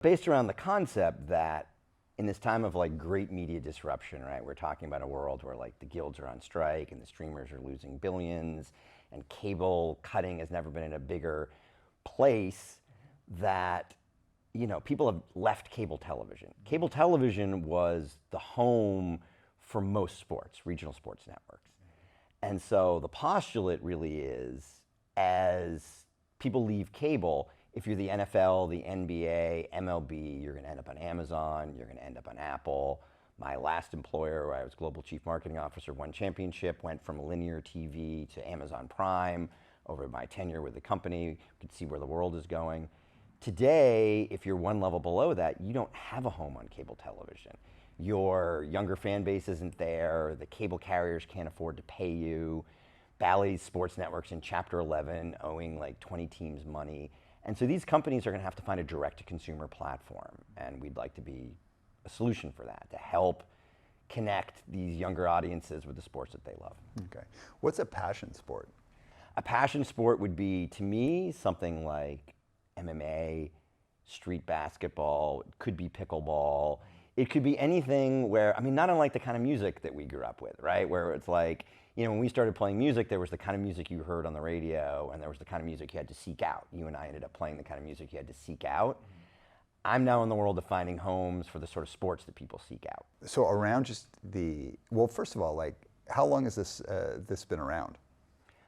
Based around the concept that in this time of like great media disruption, right, we're talking about a world where like the guilds are on strike and the streamers are losing billions and cable cutting has never been in a bigger place, that people have left cable television. Cable television was the home for most sports, regional sports networks. And so the postulate really is, as people leave cable, if you're the NFL, the NBA, MLB, you're going to end up on Amazon, you're going to end up on Apple. My last employer, where I was global chief marketing officer, won championship, went from linear TV to Amazon Prime over my tenure with the company. You could see where the world is going. Today, if you're one level below that, you don't have a home on cable television. Your younger fan base isn't there. The cable carriers can't afford to pay you. Bally's Sports Network's in Chapter 11, owing like 20 teams money. And so these companies are going to have to find a direct-to-consumer platform, and we'd like to be a solution for that, to help connect these younger audiences with the sports that they love. Okay. What's a passion sport? A passion sport would be, to me, something like MMA, street basketball, it could be pickleball. It could be anything where, not unlike the kind of music that we grew up with, right? Where it's like, when we started playing music, there was the kind of music you heard on the radio, and there was the kind of music you had to seek out. You and I ended up playing the kind of music you had to seek out. I'm now in the world of finding homes for the sort of sports that people seek out. So around just well, first of all, like, how long has this been around?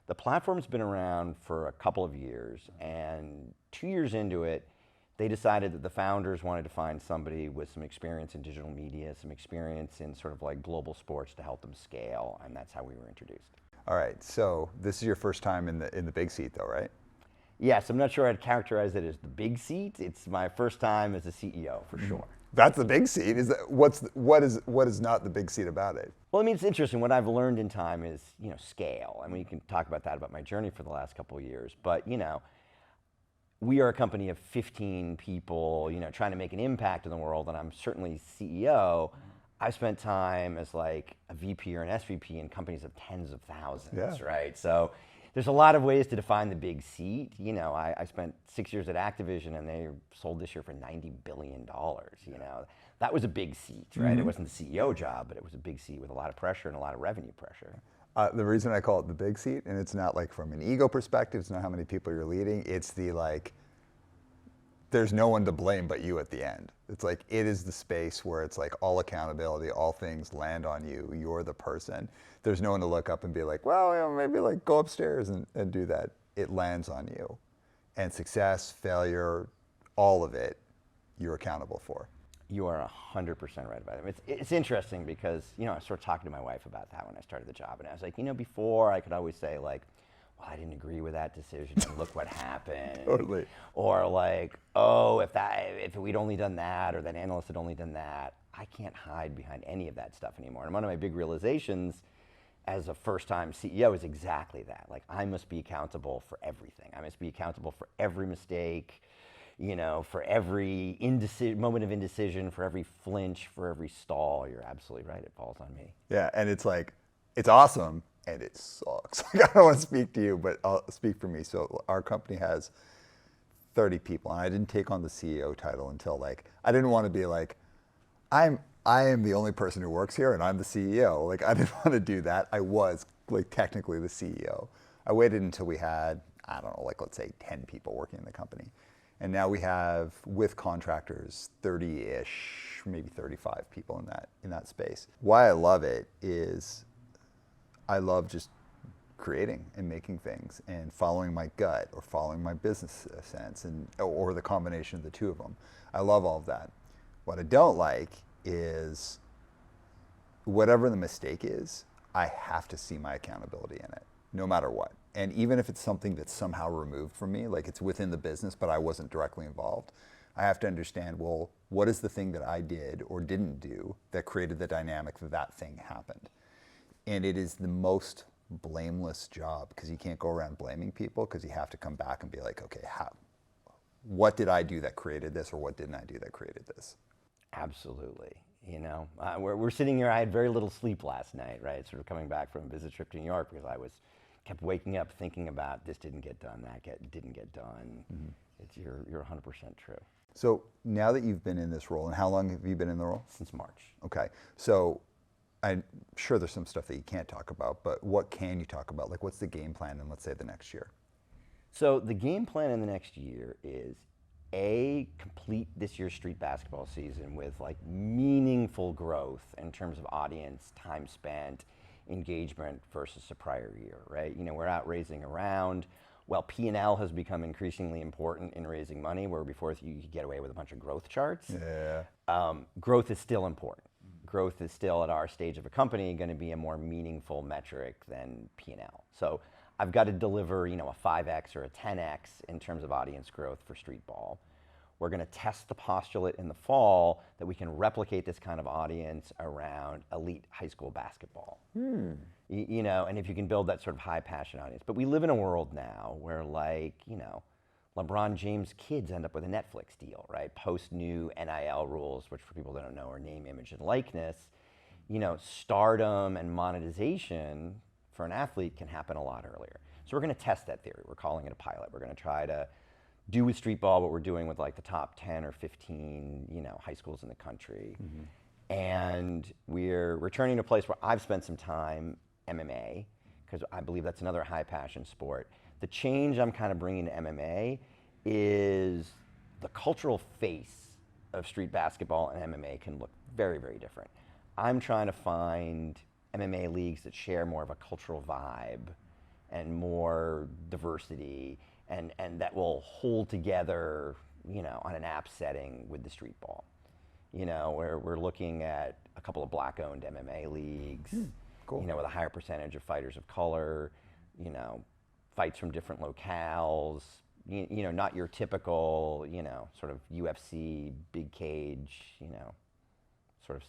The platform's been around for a couple of years, and 2 years into it, they decided that the founders wanted to find somebody with some experience in digital media, some experience in sort of like global sports to help them scale, and that's how we were introduced. All right, so this is your first time in the big seat though, right? Yes, I'm not sure I'd characterize it as the big seat. It's my first time as a CEO, for sure. That's the big seat. What is not the big seat about it? Well, it's interesting. What I've learned in time is, scale. We can talk about that, about my journey for the last couple of years. But, we are a company of 15 people, trying to make an impact in the world, and I'm certainly CEO. I've spent time as like a VP or an SVP in companies of tens of thousands, right? So there's a lot of ways to define the big seat. I spent 6 years at Activision, and they sold this year for $90 billion. That was a big seat, right? Mm-hmm. It wasn't the CEO job, but it was a big seat with a lot of pressure and a lot of revenue pressure. The reason I call it the big seat, and it's not like from an ego perspective, it's not how many people you're leading, it's the like, there's no one to blame but you at the end. It's like, it is the space where it's like all accountability, all things land on you, you're the person. There's no one to look up and be like, well, maybe like go upstairs and do that. It lands on you. And success, failure, all of it, you're accountable for. You are 100% right about it. It's interesting because, I was sort of talking to my wife about that when I started the job, and I was like, before I could always say like, well, I didn't agree with that decision, and look what happened. Totally. Or like, oh, if we'd only done that, or that analyst had only done that. I can't hide behind any of that stuff anymore. And one of my big realizations as a first-time CEO is exactly that. Like, I must be accountable for everything. I must be accountable for every mistake, for every moment of indecision, for every flinch, for every stall. You're absolutely right. It falls on me. Yeah, and it's like, it's awesome, and it sucks. I don't want to speak to you, but I'll speak for me. So our company has 30 people, and I didn't take on the CEO title until like, I didn't want to be like, I am the only person who works here, and I'm the CEO. Like, I didn't want to do that. I was like technically the CEO. I waited until we had, I don't know, like let's say 10 people working in the company. And now we have, with contractors, 30-ish, maybe 35 people in that space. Why I love it is I love just creating and making things and following my gut or following my business sense, or the combination of the two of them. I love all of that. What I don't like is whatever the mistake is, I have to see my accountability in it, no matter what. And even if it's something that's somehow removed from me, like it's within the business, but I wasn't directly involved, I have to understand, well, what is the thing that I did or didn't do that created the dynamic that thing happened? And it is the most blameless job, because you can't go around blaming people, because you have to come back and be like, okay, what did I do that created this, or what didn't I do that created this? Absolutely. We're sitting here, I had very little sleep last night, right? Sort of coming back from a business trip to New York, because I kept waking up thinking about this didn't get done, that didn't get done. Mm-hmm. You're 100% true. So now that you've been in this role, and how long have you been in the role? Since March. Okay. So I'm sure there's some stuff that you can't talk about, but what can you talk about? Like, what's the game plan in, let's say, the next year? So the game plan in the next year is complete this year's street basketball season with like meaningful growth in terms of audience, time spent, engagement versus the prior year, right? You know, we're out raising around. Well, P&L has become increasingly important in raising money, where before you could get away with a bunch of growth charts. Yeah. Growth is still important. Growth is still, at our stage of a company, going to be a more meaningful metric than P&L. So I've got to deliver, you know, a 5x or a 10x in terms of audience growth for street ball. We're going to test the postulate in the fall that we can replicate this kind of audience around elite high school basketball. You know, and if you can build that sort of high passion audience. But we live in a world now where, like, you know, LeBron James' kids end up with a Netflix deal, right? Post new NIL rules, which for people that don't know are name, image, and likeness. You know, stardom and monetization for an athlete can happen a lot earlier. So we're going to test that theory. We're calling it a pilot. We're going to try to do with street ball what we're doing with like the top 10 or 15, you know, high schools in the country. And we're returning to a place where I've spent some time, MMA, because I believe that's another high passion sport. The change I'm kind of bringing to MMA is the cultural face of street basketball and MMA can look very, very different. I'm trying to find MMA leagues that share more of a cultural vibe and more diversity, and that will hold together, you know, on an app setting with the street ball. You know, we're looking at a couple of black-owned MMA leagues, Cool. you know, with a higher percentage of fighters of color, you know, fights from different locales, you know, not your typical, you know, sort of UFC, big cage, you know, sort of